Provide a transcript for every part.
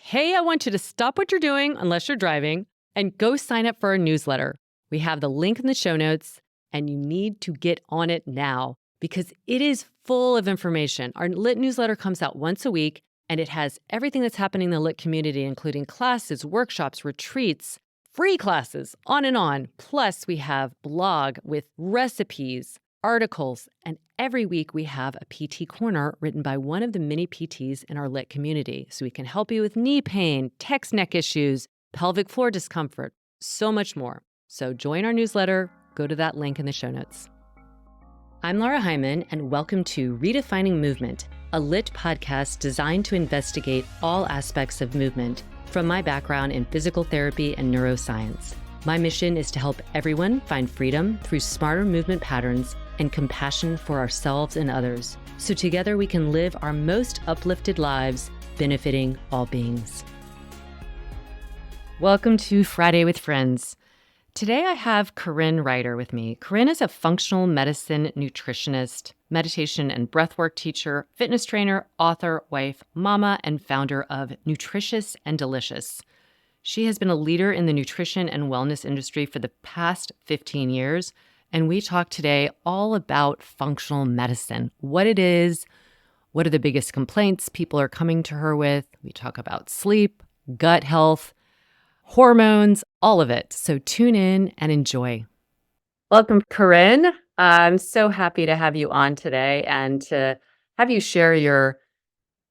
Hey, I want you to stop what you're doing, unless you're driving, and go sign up for our newsletter. We have the link in the show notes, and you need to get on it now because it is full of information. Our Lit newsletter comes out once a week, and it has everything that's happening in the Lit community, including classes, workshops, retreats, free classes, on and on. Plus, we have blog with recipes, articles, and every week we have a PT corner written by one of the many PTs in our Lit community. So we can help you with knee pain, text neck issues, pelvic floor discomfort, so much more. So join our newsletter, go to that link in the show notes. I'm Laura Hyman, and welcome to Redefining Movement, a Lit podcast designed to investigate all aspects of movement from my background in physical therapy and neuroscience. My mission is to help everyone find freedom through smarter movement patterns and compassion for ourselves and others, so together we can live our most uplifted lives, benefiting all beings. Welcome to Friday with Friends. Today I have Karin Reiter with me. Karin is a functional medicine nutritionist, meditation and breathwork teacher, fitness trainer, author, wife, mama, and founder of Nutritious and Delicious. She has been a leader in the nutrition and wellness industry for the past 15 years, and we talk today all about functional medicine, what it is, what are the biggest complaints people are coming to her with. We talk about sleep, gut health, hormones, all of it. So tune in and enjoy. Welcome, Karin. I'm so happy to have you on today and to have you share your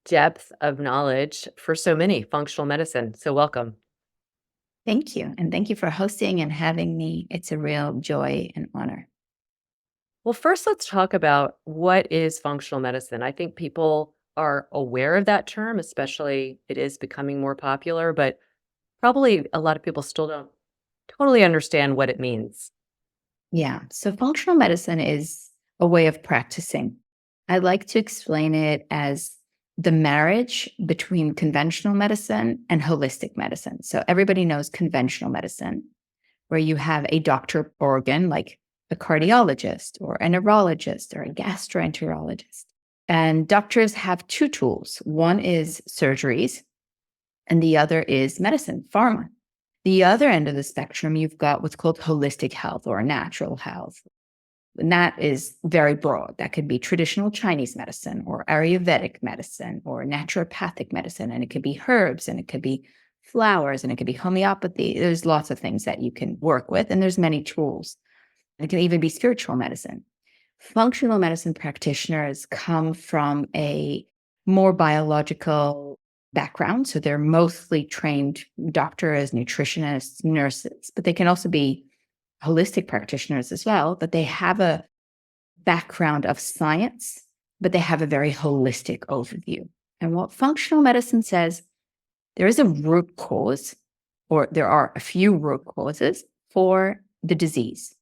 depth of knowledge for so many functional medicine. So welcome. Thank you. And thank you for hosting and having me. It's a real joy and honor. Well, first, let's talk about what is functional medicine. I think people are aware of that term, especially it is becoming more popular, but probably a lot of people still don't totally understand what it means. Yeah. So functional medicine is a way of practicing. I like to explain it as the marriage between conventional medicine and holistic medicine. So everybody knows conventional medicine, where you have a doctor organ like a cardiologist or a neurologist or a gastroenterologist. And doctors have two tools. One is surgeries, and the other is medicine, pharma. The other end of the spectrum, you've got what's called holistic health or natural health. And that is very broad. That could be traditional Chinese medicine or Ayurvedic medicine or naturopathic medicine. And it could be herbs and it could be flowers and it could be homeopathy. There's lots of things that you can work with, and there's many tools. It can even be spiritual medicine. Functional medicine practitioners come from a more biological background. So they're mostly trained doctors, nutritionists, nurses, but they can also be holistic practitioners as well, but they have a background of science, but they have a very holistic overview. And what functional medicine says, there is a root cause, or there are a few root causes for the disease.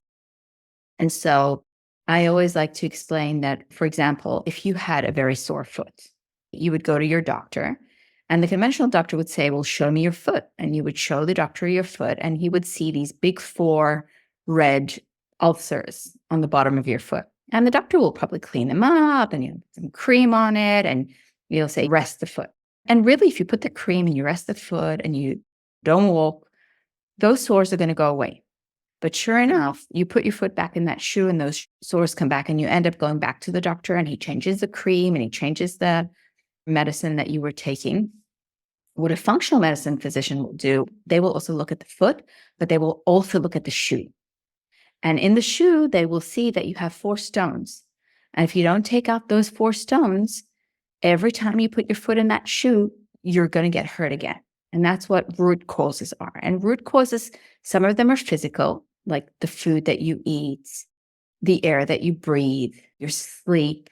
And so I always like to explain that, for example, if you had a very sore foot, you would go to your doctor, and the conventional doctor would say, well, show me your foot. And you would show the doctor your foot, and he would see these big 4 red ulcers on the bottom of your foot. And the doctor will probably clean them up and put some cream on it, and you'll say, rest the foot. And really, if you put the cream and you rest the foot and you don't walk, those sores are going to go away. But sure enough, you put your foot back in that shoe and those sores come back, and you end up going back to the doctor, and he changes the cream and he changes the medicine that you were taking. What a functional medicine physician will do, they will also look at the foot, but they will also look at the shoe. And in the shoe, they will see that you have 4 stones. And if you don't take out those 4 stones, every time you put your foot in that shoe, you're going to get hurt again. And that's what root causes are. And root causes, some of them are physical, like the food that you eat, the air that you breathe, your sleep,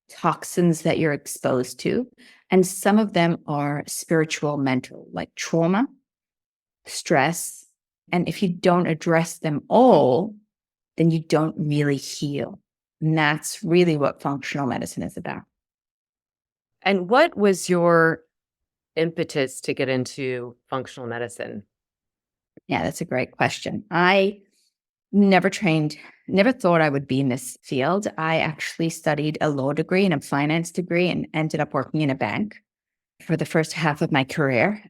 toxins that you're exposed to. And some of them are spiritual, mental, like trauma, stress. And if you don't address them all, then you don't really heal. And that's really what functional medicine is about. And what was your impetus to get into functional medicine? Yeah, that's a great question. I never thought I would be in this field. I actually studied a law degree and a finance degree and ended up working in a bank for the first half of my career.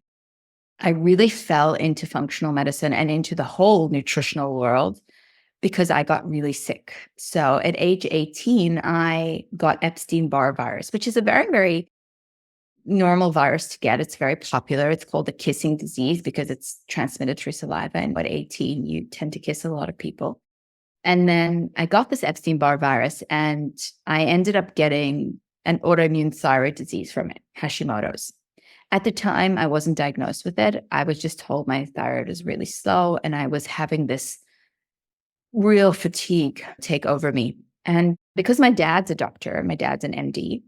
I really fell into functional medicine and into the whole nutritional world because I got really sick. So at age 18, I got Epstein Barr virus, which is a very, very normal virus to get. It's very popular. It's called the kissing disease because it's transmitted through saliva. And at 18, you tend to kiss a lot of people. And then I got this Epstein Barr virus and I ended up getting an autoimmune thyroid disease from it, Hashimoto's. At the time, I wasn't diagnosed with it. I was just told my thyroid is really slow and I was having this real fatigue take over me. And because my dad's a doctor, my dad's an MD,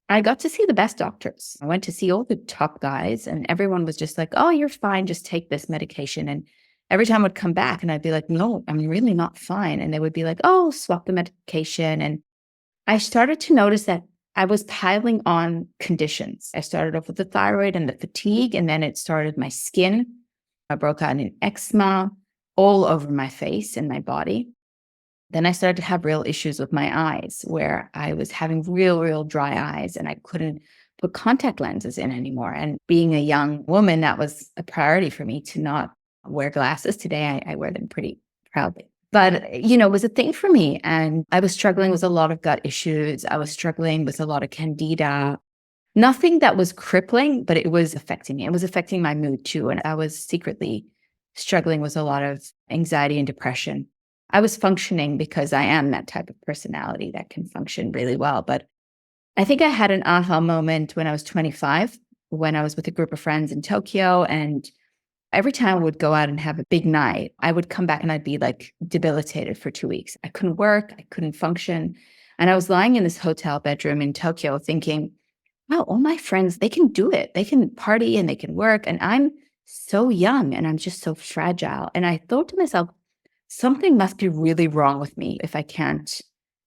I got to see the best doctors. I went to see all the top guys, and everyone was just like, oh, you're fine. Just take this medication. And every time I would come back and I'd be like, no, I'm really not fine. And they would be like, oh, swap the medication. And I started to notice that I was piling on conditions. I started off with the thyroid and the fatigue, and then it started my skin. I broke out in eczema all over my face and my body. Then I started to have real issues with my eyes where I was having real dry eyes and I couldn't put contact lenses in anymore. And being a young woman, that was a priority for me to not wear glasses. Today, I wear them pretty proudly. But, it was a thing for me. And I was struggling with a lot of gut issues. I was struggling with a lot of candida. Nothing that was crippling, but it was affecting me. It was affecting my mood too. And I was secretly struggling with a lot of anxiety and depression. I was functioning because I am that type of personality that can function really well. But I think I had an aha moment when I was 25, when I was with a group of friends in Tokyo. And every time I would go out and have a big night, I would come back and I'd be like debilitated for 2 weeks. I couldn't work. I couldn't function. And I was lying in this hotel bedroom in Tokyo thinking, wow, all my friends, they can do it. They can party and they can work. And I'm so young and I'm just so fragile. And I thought to myself, something must be really wrong with me if I can't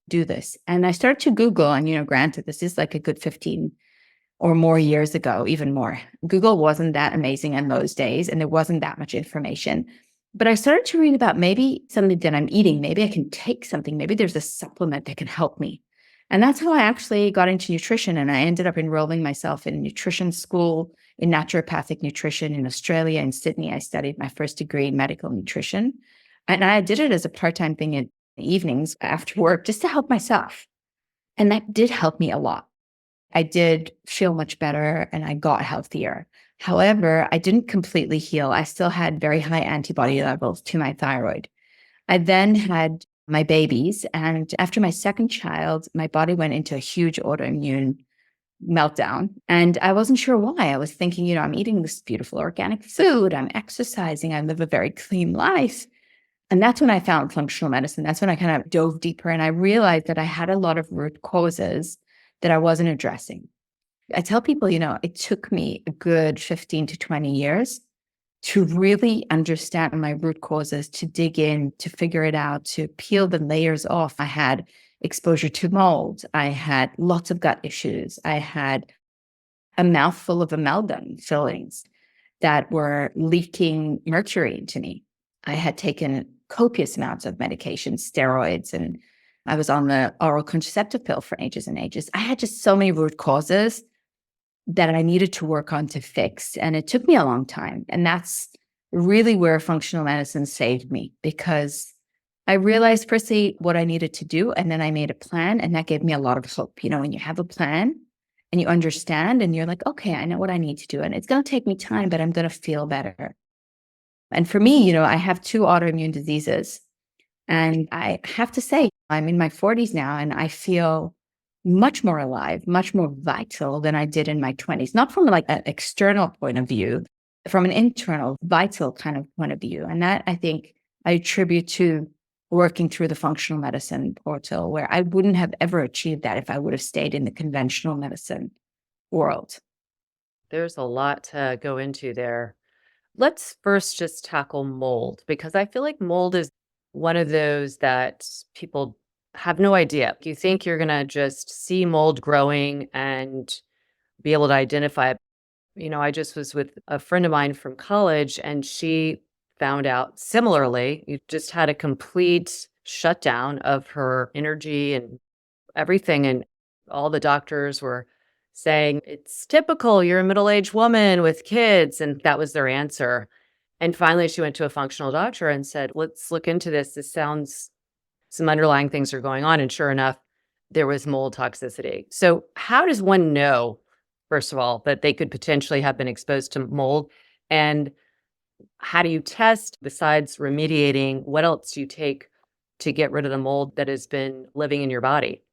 do this. And I started to Google, and granted, this is like a good 15 or more years ago, even more. Google wasn't that amazing in those days, and there wasn't that much information. But I started to read about maybe something that I'm eating. Maybe I can take something. Maybe there's a supplement that can help me. And that's how I actually got into nutrition. And I ended up enrolling myself in nutrition school, in naturopathic nutrition in Australia, in Sydney. I studied my first degree in medical nutrition. And I did it as a part-time thing in the evenings after work just to help myself. And that did help me a lot. I did feel much better and I got healthier. However, I didn't completely heal. I still had very high antibody levels to my thyroid. I then had my babies. And after my second child, my body went into a huge autoimmune meltdown. And I wasn't sure why. I was thinking, I'm eating this beautiful organic food. I'm exercising. I live a very clean life. And that's when I found functional medicine. That's when I kind of dove deeper and I realized that I had a lot of root causes that I wasn't addressing. I tell people, it took me a good 15 to 20 years to really understand my root causes, to dig in, to figure it out, to peel the layers off. I had exposure to mold. I had lots of gut issues. I had a mouthful of amalgam fillings that were leaking mercury into me. I had taken copious amounts of medication, steroids, and I was on the oral contraceptive pill for ages and ages. I had just so many root causes that I needed to work on to fix. And it took me a long time. And that's really where functional medicine saved me because I realized firstly what I needed to do. And then I made a plan and that gave me a lot of hope. When you have a plan and you understand and you're like, okay, I know what I need to do. And it's going to take me time, but I'm going to feel better. And for me, I have 2 autoimmune diseases. And I have to say, I'm in my 40s now and I feel much more alive, much more vital than I did in my 20s. Not from like an external point of view, from an internal, vital kind of point of view. And that I think I attribute to working through the functional medicine portal, where I wouldn't have ever achieved that if I would have stayed in the conventional medicine world. There's a lot to go into there. Let's first just tackle mold because I feel like mold is one of those that people have no idea. You think you're going to just see mold growing and be able to identify it. I just was with a friend of mine from college and she found out similarly, you just had a complete shutdown of her energy and everything. And all the doctors were saying, "It's typical. You're a middle-aged woman with kids." And that was their answer. And finally, she went to a functional doctor and said, "Let's look into this. This sounds some underlying things are going on." And sure enough, there was mold toxicity. So, how does one know, first of all, that they could potentially have been exposed to mold? And how do you test besides remediating? What else do you take to get rid of the mold that has been living in your body?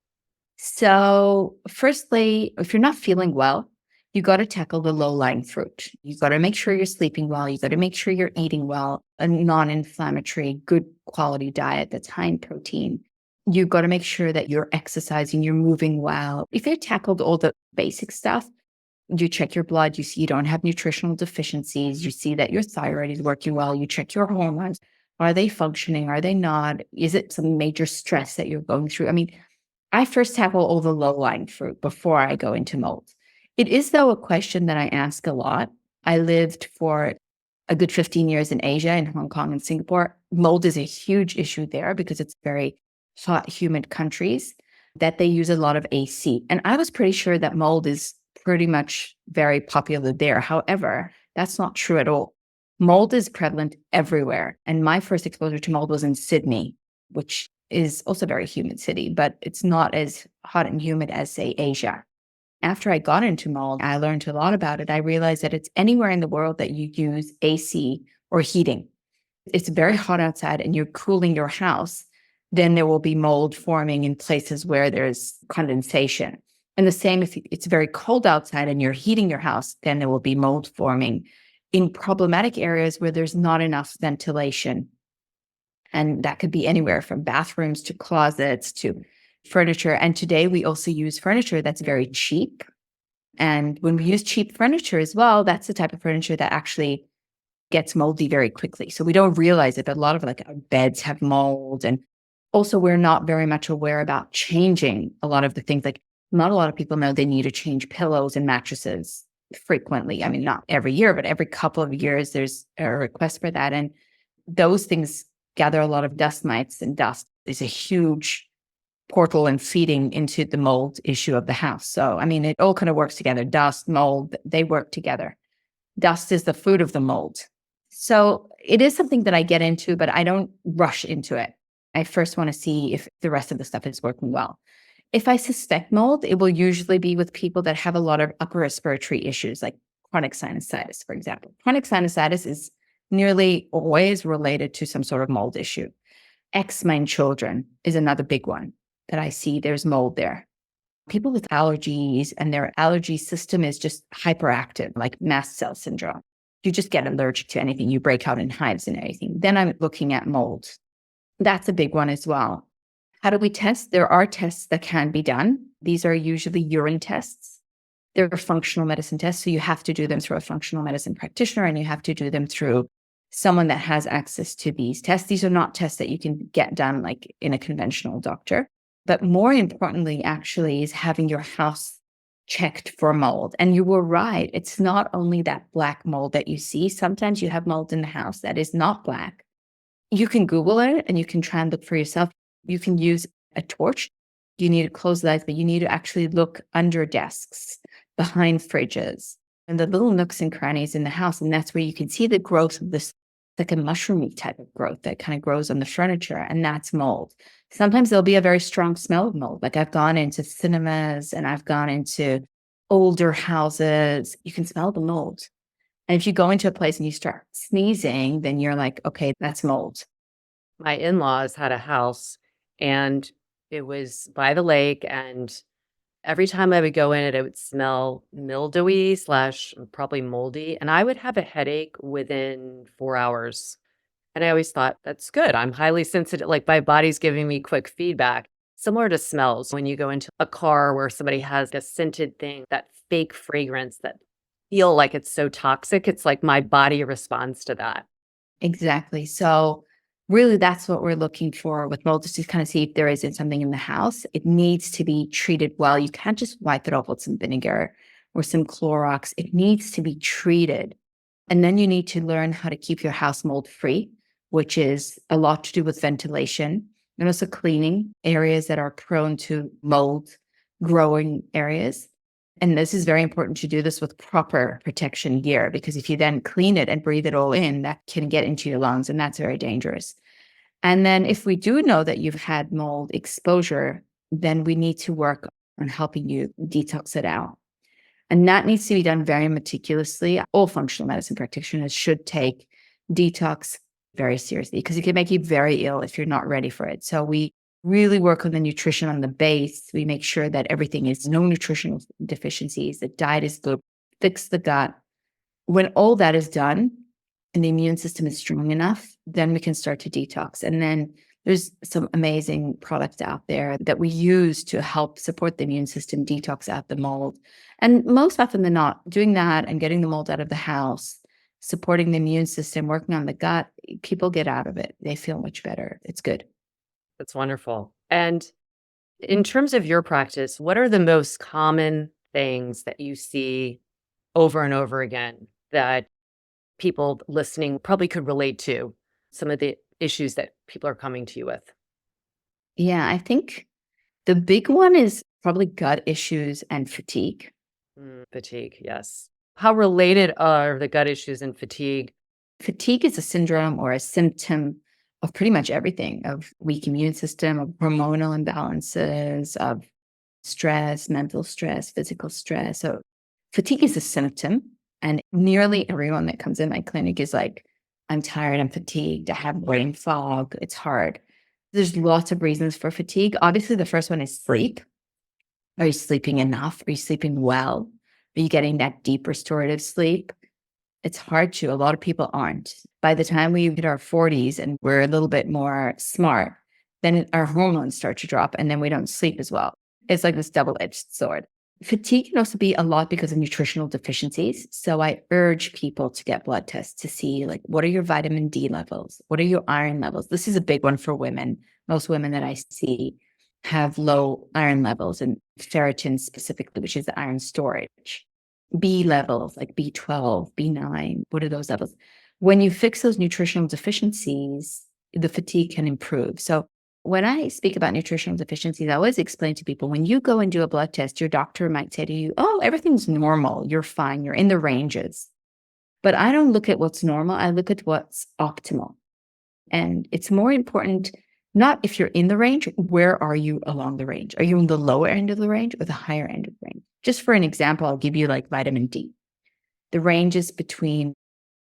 So, firstly, if you're not feeling well, you got to tackle the low lying fruit. You got to make sure you're sleeping well. You got to make sure you're eating well, a non inflammatory, good quality diet that's high in protein. You got to make sure that you're exercising, you're moving well. If you tackled all the basic stuff, you check your blood, you see you don't have nutritional deficiencies, you see that your thyroid is working well, you check your hormones. Are they functioning? Are they not? Is it some major stress that you're going through? I mean, I first tackle all the low-lying fruit before I go into mold. It is, though, a question that I ask a lot. I lived for a good 15 years in Asia, in Hong Kong and Singapore. Mold is a huge issue there because it's very hot, humid countries that they use a lot of AC. And I was pretty sure that mold is pretty much very popular there. However, that's not true at all. Mold is prevalent everywhere. And my first exposure to mold was in Sydney, which is also a very humid city, but it's not as hot and humid as, say, Asia. After I got into mold, I learned a lot about it. I realized that it's anywhere in the world that you use AC or heating. It's very hot outside and you're cooling your house, then there will be mold forming in places where there's condensation. And the same if it's very cold outside and you're heating your house, then there will be mold forming in problematic areas where there's not enough ventilation. And that could be anywhere from bathrooms to closets to furniture. And today we also use furniture that's very cheap. And when we use cheap furniture as well, that's the type of furniture that actually gets moldy very quickly. So we don't realize it, but a lot of like our beds have mold. And also we're not very much aware about changing a lot of the things. Like not a lot of people know they need to change pillows and mattresses frequently. I mean, not every year, but every couple of years there's a request for that. And those things gather a lot of dust mites, and dust is a huge portal and feeding into the mold issue of the house. So, I mean, it all kind of works together. Dust, mold, they work together. Dust is the food of the mold. So it is something that I get into, but I don't rush into it. I first want to see if the rest of the stuff is working well. If I suspect mold, it will usually be with people that have a lot of upper respiratory issues, like chronic sinusitis, for example. Chronic sinusitis is nearly always related to some sort of mold issue. Eczema in children is another big one that I see. There's mold there. People with allergies and their allergy system is just hyperactive, like mast cell syndrome. You just get allergic to anything. You break out in hives and everything. Then I'm looking at mold. That's a big one as well. How do we test? There are tests that can be done. These are usually urine tests. They're functional medicine tests. So you have to do them through a functional medicine practitioner and you have to do them through someone that has access to these tests. These are not tests that you can get done like in a conventional doctor. But more importantly, actually, is having your house checked for mold. And you were right. It's not only that black mold that you see. Sometimes you have mold in the house that is not black. You can Google it and you can try and look for yourself. You can use a torch. You need to close the lights, but you need to actually look under desks, behind fridges, and the little nooks and crannies in the house. And that's where you can see the growth of this, like a mushroomy type of growth that kind of grows on the furniture. And that's mold. Sometimes there'll be a very strong smell of mold. Like I've gone into cinemas and I've gone into older houses. You can smell the mold. And if you go into a place and you start sneezing, then you're like, okay, that's mold. My in-laws had a house and it was by the lake, and every time I would go in it would smell mildewy slash probably moldy, and I would have a headache within 4 hours. And I always thought, that's good. I'm highly sensitive. Like my body's giving me quick feedback. Similar to smells, when you go into a car where somebody has a scented thing, that fake fragrance that feel like it's so toxic, it's like my body responds to that. Exactly. So really that's what we're looking for with mold, just to kind of see if there isn't something in the house. It needs to be treated well. You can't just wipe it off with some vinegar or some Clorox. It needs to be treated. And then you need to learn how to keep your house mold free, which is a lot to do with ventilation and also cleaning areas that are prone to mold growing areas. And this is very important to do this with proper protection gear, because if you then clean it and breathe it all in, that can get into your lungs, and that's very dangerous. And then if we do know that you've had mold exposure, then we need to work on helping you detox it out. And that needs to be done very meticulously. All functional medicine practitioners should take detox very seriously, because it can make you very ill if you're not ready for it. So we really work on the nutrition on the base. We make sure that everything is no nutritional deficiencies, the diet is good, fix the gut. When all that is done and the immune system is strong enough, then we can start to detox. And then there's some amazing products out there that we use to help support the immune system detox out the mold. And most often than not, doing that and getting the mold out of the house, supporting the immune system, working on the gut, people get out of it. They feel much better. It's good. That's wonderful. And in terms of your practice, what are the most common things that you see over and over again that people listening probably could relate to? Some of the issues that people are coming to you with? Yeah, I think the big one is probably gut issues and fatigue. Fatigue, yes. How related are the gut issues and fatigue? Fatigue is a syndrome or a symptom of pretty much everything, of weak immune system, of hormonal imbalances, of stress, mental stress, physical stress. So fatigue is a symptom. And nearly everyone that comes in my clinic is like, I'm tired, I'm fatigued, I have brain fog, it's hard. There's lots of reasons for fatigue. Obviously, the first one is sleep. Are you sleeping enough? Are you sleeping well? Are you getting that deep restorative sleep? It's hard to. A lot of people aren't. By the time we hit our 40s and we're a little bit more smart, then our hormones start to drop and then we don't sleep as well. It's like this double-edged sword. Fatigue can also be a lot because of nutritional deficiencies. So I urge people to get blood tests to see, like, what are your vitamin D levels? What are your iron levels? This is a big one for women. Most women that I see have low iron levels, and ferritin specifically, which is the iron storage. B levels, like B12, B9, what are those levels? When you fix those nutritional deficiencies, the fatigue can improve. So when I speak about nutritional deficiencies, I always explain to people, when you go and do a blood test, your doctor might say to you, oh, everything's normal. You're fine. You're in the ranges. But I don't look at what's normal. I look at what's optimal. And it's more important, not if you're in the range, where are you along the range? Are you in the lower end of the range or the higher end of the range? Just for an example, I'll give you like vitamin D. The range is between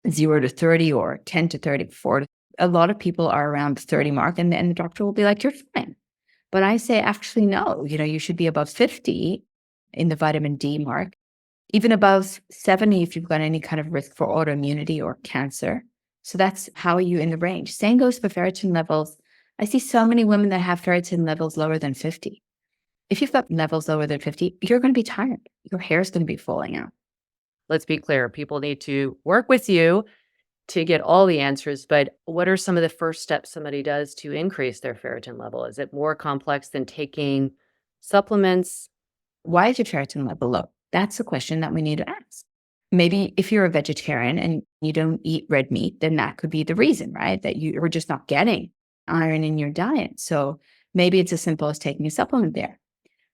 0 to 30 or 10 to 34. A lot of people are around the 30 mark, and the doctor will be like, you're fine. But I say, actually, no, you should be above 50 in the vitamin D mark, even above 70 if you've got any kind of risk for autoimmunity or cancer. So that's how are you in the range. Same goes for ferritin levels. I see so many women that have ferritin levels lower than 50. If you've got levels lower than 50, you're going to be tired. Your hair is going to be falling out. Let's be clear. People need to work with you to get all the answers, but what are some of the first steps somebody does to increase their ferritin level? Is it more complex than taking supplements? Why is your ferritin level low? That's the question that we need to ask. Maybe if you're a vegetarian and you don't eat red meat, then that could be the reason, right? That you are just not getting iron in your diet. So maybe it's as simple as taking a supplement there.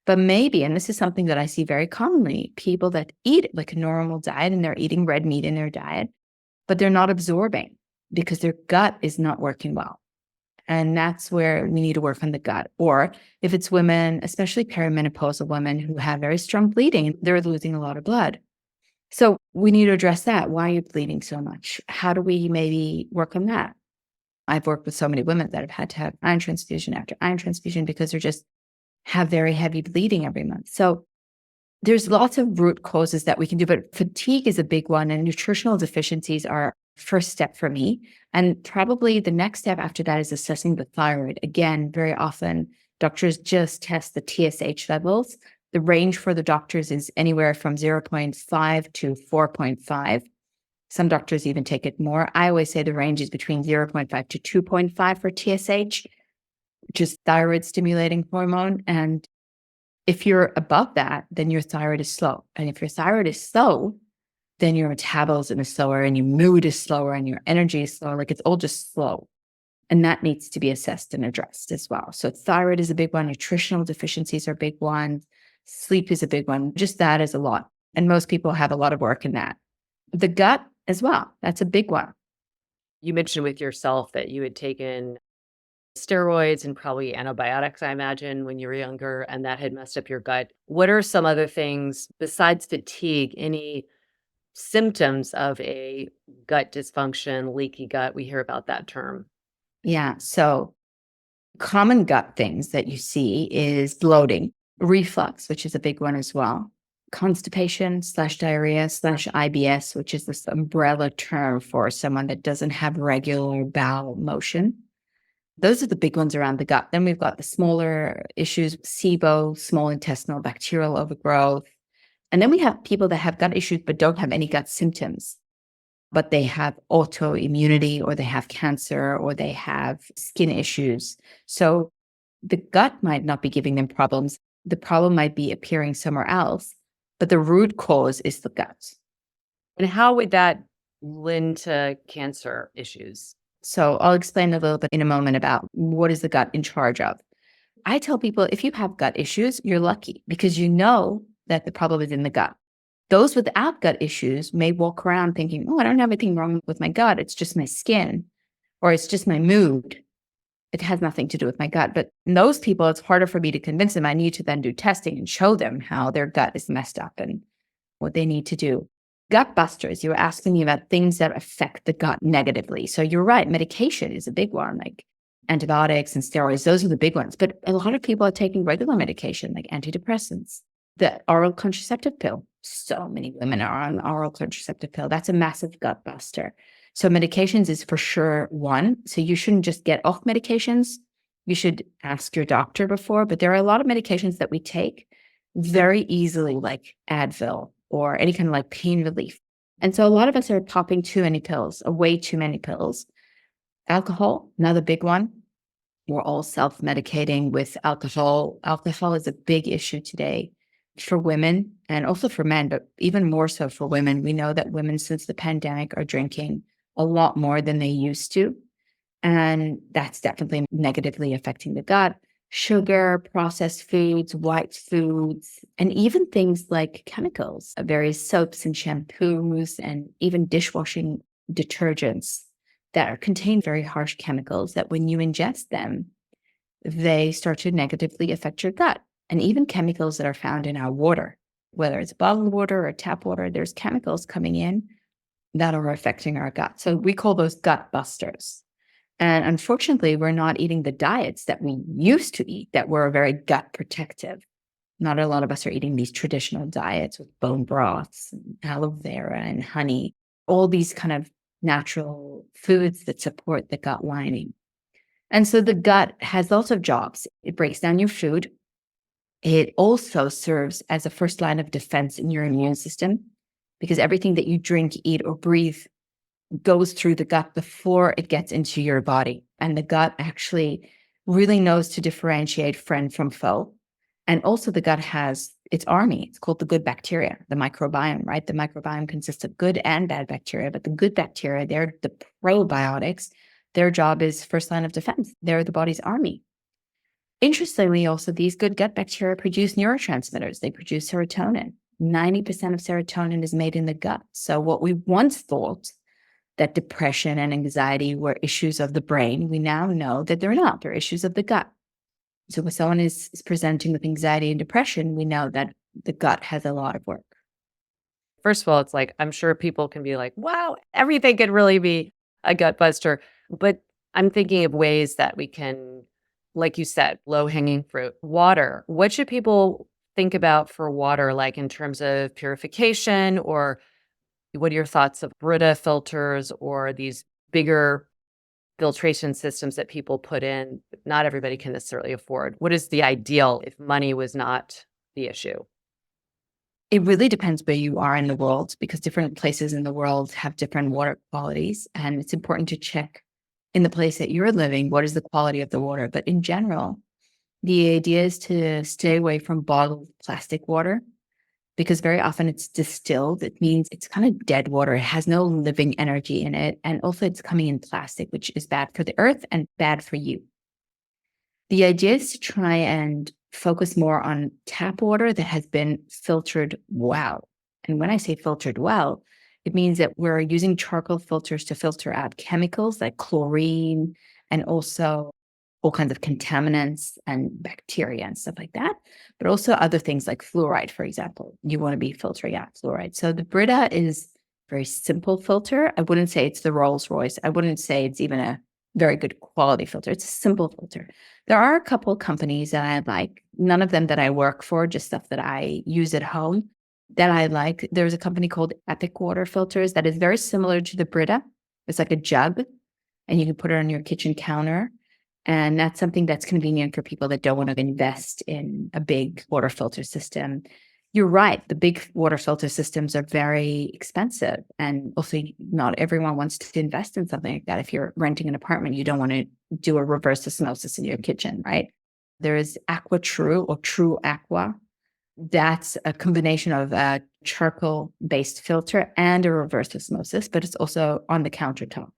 But maybe, and this is something that I see very commonly, people that eat like a normal diet and they're eating red meat in their diet, but they're not absorbing because their gut is not working well. And that's where we need to work on the gut. Or if it's women, especially perimenopausal women who have very strong bleeding, they're losing a lot of blood. So we need to address that. Why are you bleeding so much? How do we maybe work on that? I've worked with so many women that have had to have iron transfusion after iron transfusion because they're just have very heavy bleeding every month. So there's lots of root causes that we can do, but fatigue is a big one, and nutritional deficiencies are first step for me. And probably the next step after that is assessing the thyroid. Again, very often doctors just test the TSH levels. The range for the doctors is anywhere from 0.5 to 4.5. Some doctors even take it more. I always say the range is between 0.5 to 2.5 for TSH, which is thyroid stimulating hormone. And if you're above that, then your thyroid is slow. And if your thyroid is slow, then your metabolism is slower and your mood is slower and your energy is slower. Like, it's all just slow. And that needs to be assessed and addressed as well. So thyroid is a big one. Nutritional deficiencies are big ones. Sleep is a big one. Just that is a lot. And most people have a lot of work in that. The gut as well. That's a big one. You mentioned with yourself that you had taken steroids and probably antibiotics, I imagine, when you were younger, and that had messed up your gut. What are some other things besides fatigue? Any symptoms of a gut dysfunction, leaky gut? We hear about that term. Yeah. So common gut things that you see is bloating, reflux, which is a big one as well, constipation slash diarrhea slash IBS, which is this umbrella term for someone that doesn't have regular bowel motion. Those are the big ones around the gut. Then we've got the smaller issues, SIBO, small intestinal bacterial overgrowth. And then we have people that have gut issues but don't have any gut symptoms, but they have autoimmunity or they have cancer or they have skin issues. So the gut might not be giving them problems. The problem might be appearing somewhere else, but the root cause is the gut. And how would that lend to cancer issues? So I'll explain a little bit in a moment about what is the gut in charge of. I tell people if you have gut issues, you're lucky because you know that the problem is in the gut. Those without gut issues may walk around thinking, oh, I don't have anything wrong with my gut. It's just my skin or it's just my mood. It has nothing to do with my gut. But in those people, it's harder for me to convince them. I need to then do testing and show them how their gut is messed up and what they need to do. Gut busters, you were asking me about things that affect the gut negatively. So you're right, medication is a big one, like antibiotics and steroids. Those are the big ones. But a lot of people are taking regular medication, like antidepressants, the oral contraceptive pill. So many women are on oral contraceptive pill. That's a massive gut buster. So medications is for sure one. So you shouldn't just get off medications. You should ask your doctor before. But there are a lot of medications that we take very easily, like Advil or any kind of like pain relief. And so a lot of us are popping too many pills, or way too many pills. Alcohol, another big one. We're all self-medicating with alcohol. Alcohol is a big issue today for women and also for men, but even more so for women. We know that women since the pandemic are drinking a lot more than they used to. And that's definitely negatively affecting the gut. Sugar, processed foods, white foods, and even things like chemicals, various soaps and shampoos, and even dishwashing detergents that contain very harsh chemicals that when you ingest them, they start to negatively affect your gut. And even chemicals that are found in our water, whether it's bottled water or tap water, there's chemicals coming in that are affecting our gut. So we call those gut busters. And unfortunately, we're not eating the diets that we used to eat that were very gut protective. Not a lot of us are eating these traditional diets with bone broths, and aloe vera, and honey, all these kind of natural foods that support the gut lining. And so the gut has lots of jobs. It breaks down your food. It also serves as a first line of defense in your immune system because everything that you drink, eat, or breathe goes through the gut before it gets into your body. And the gut actually really knows to differentiate friend from foe. And also the gut has its army. It's called the good bacteria, the microbiome, right? The microbiome consists of good and bad bacteria, but the good bacteria, they're the probiotics. Their job is first line of defense. They're the body's army. Interestingly, also, these good gut bacteria produce neurotransmitters. They produce serotonin. 90% of serotonin is made in the gut. So what we once thought that depression and anxiety were issues of the brain, we now know that they're not. They're issues of the gut. So when someone is presenting with anxiety and depression, we know that the gut has a lot of work. First of all, it's like, I'm sure people can be like, wow, everything could really be a gut buster. But I'm thinking of ways that we can, like you said, low hanging fruit, water. What should people think about for water, like in terms of purification, or what are your thoughts of Brita filters or these bigger filtration systems that people put in? Not everybody can necessarily afford. What is the ideal if money was not the issue? It really depends where you are in the world because different places in the world have different water qualities. And it's important to check in the place that you're living, what is the quality of the water? But in general, the idea is to stay away from bottled plastic water because very often it's distilled. It means it's kind of dead water. It has no living energy in it. And also it's coming in plastic, which is bad for the earth and bad for you. The idea is to try and focus more on tap water that has been filtered well. And when I say filtered well, it means that we're using charcoal filters to filter out chemicals like chlorine and also all kinds of contaminants and bacteria and stuff like that, but also other things like fluoride, for example. You want to be filtering out fluoride. So the Brita is a very simple filter. I wouldn't say it's the Rolls Royce. I wouldn't say it's even a very good quality filter. It's a simple filter. There are a couple companies that I like, none of them that I work for, just stuff that I use at home that I like. There's a company called Epic Water Filters that is very similar to the Brita. It's like a jug, and you can put it on your kitchen counter. And that's something that's convenient for people that don't want to invest in a big water filter system. You're right. The big water filter systems are very expensive. And also, not everyone wants to invest in something like that. If you're renting an apartment, you don't want to do a reverse osmosis in your kitchen, right? There is Aqua True or True Aqua. That's a combination of a charcoal-based filter and a reverse osmosis, but it's also on the countertop.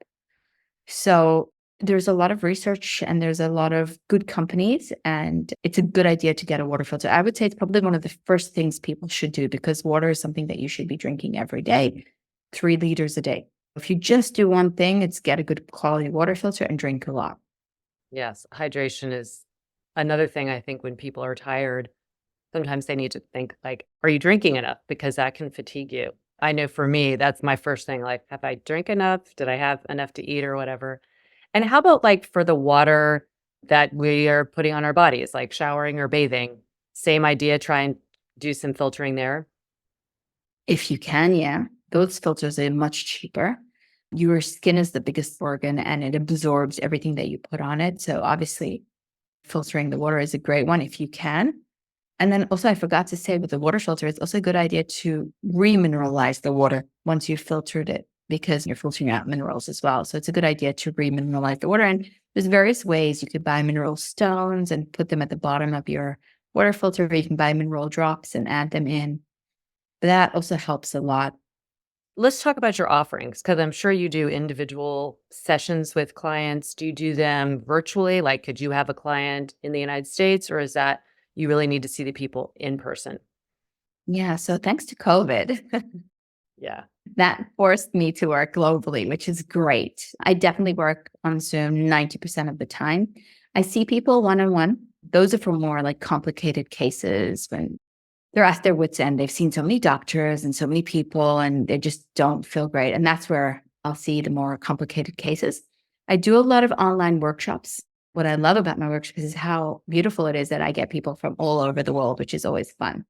So there's a lot of research and there's a lot of good companies, and it's a good idea to get a water filter. I would say it's probably one of the first things people should do because water is something that you should be drinking every day, 3 liters a day. If you just do one thing, it's get a good quality water filter and drink a lot. Yes, hydration is another thing I think when people are tired, sometimes they need to think like, are you drinking enough? Because that can fatigue you. I know for me, that's my first thing. Like, have I drank enough? Did I have enough to eat or whatever? And how about like for the water that we are putting on our bodies, like showering or bathing? Same idea, try and do some filtering there. If you can, yeah, those filters are much cheaper. Your skin is the biggest organ and it absorbs everything that you put on it. So obviously, filtering the water is a great one if you can. And then also, I forgot to say with the water filter, it's also a good idea to remineralize the water once you've filtered it because you're filtering out minerals as well. So it's a good idea to remineralize the water. And there's various ways you could buy mineral stones and put them at the bottom of your water filter, or you can buy mineral drops and add them in. That also helps a lot. Let's talk about your offerings because I'm sure you do individual sessions with clients. Do you do them virtually? Like, could you have a client in the United States, or is that you really need to see the people in person? Yeah. So thanks to COVID, Yeah. that forced me to work globally, which is great. I definitely work on Zoom 90% of the time. I see people one on one. Those are for more like complicated cases when they're at their wits' end. They've seen so many doctors and so many people and they just don't feel great. And that's where I'll see the more complicated cases. I do a lot of online workshops. What I love about my workshops is how beautiful it is that I get people from all over the world, which is always fun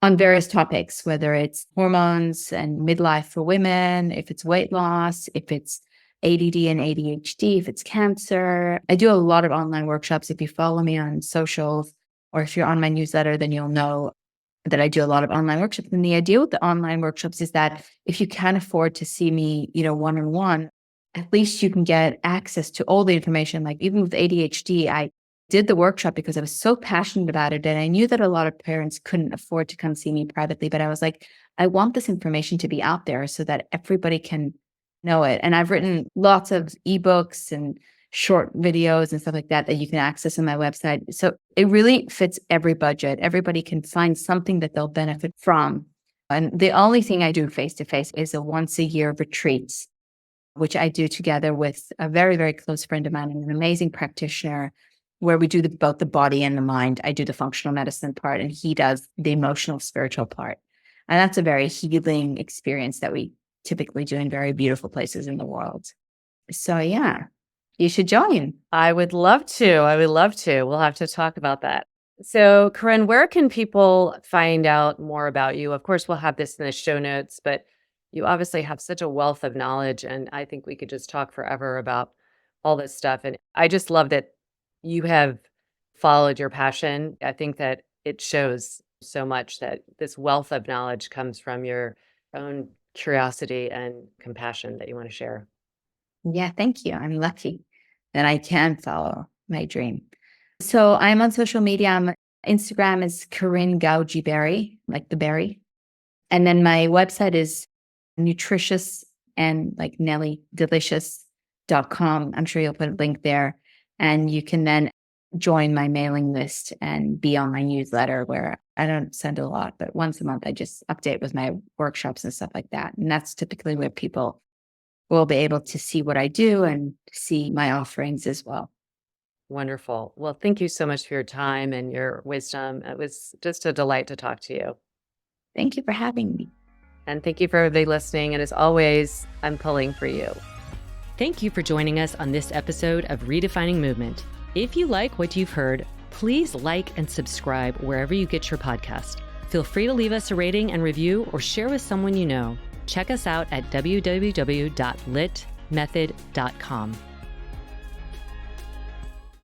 on various topics, whether it's hormones and midlife for women, if it's weight loss, if it's ADD and ADHD, if it's cancer. I do a lot of online workshops. If you follow me on socials or if you're on my newsletter, then you'll know that I do a lot of online workshops. And the idea with the online workshops is that if you can't afford to see me, one-on-one, at least you can get access to all the information. Like even with ADHD, I did the workshop because I was so passionate about it. And I knew that a lot of parents couldn't afford to come see me privately, but I was like, I want this information to be out there so that everybody can know it. And I've written lots of ebooks and short videos and stuff like that that you can access on my website. So it really fits every budget. Everybody can find something that they'll benefit from. And the only thing I do face to face is a once a year retreat, which I do together with a very, very close friend of mine and an amazing practitioner where we do both the body and the mind. I do the functional medicine part and he does the emotional, spiritual part. And that's a very healing experience that we typically do in very beautiful places in the world. So yeah, you should join. I would love to. I would love to. We'll have to talk about that. So, Karin, where can people find out more about you? Of course, we'll have this in the show notes, but you obviously have such a wealth of knowledge. And I think we could just talk forever about all this stuff. And I just love that you have followed your passion. I think that it shows so much that this wealth of knowledge comes from your own curiosity and compassion that you want to share. Yeah, thank you. I'm lucky that I can follow my dream. So I'm on social media. Instagram is Karin Gauji Berry, like the berry. And then my website is nutritious and like Nelly delicious.com. I'm sure you'll put a link there. And you can then join my mailing list and be on my newsletter, where I don't send a lot, but once a month I just update with my workshops and stuff like that. And that's typically where people will be able to see what I do and see my offerings as well. Wonderful. Well, thank you so much for your time and your wisdom. It was just a delight to talk to you. Thank you for having me. And thank you for everybody listening. And as always, I'm pulling for you. Thank you for joining us on this episode of Redefining Movement. If you like what you've heard, please like and subscribe wherever you get your podcast. Feel free to leave us a rating and review or share with someone you know. Check us out at www.litmethod.com.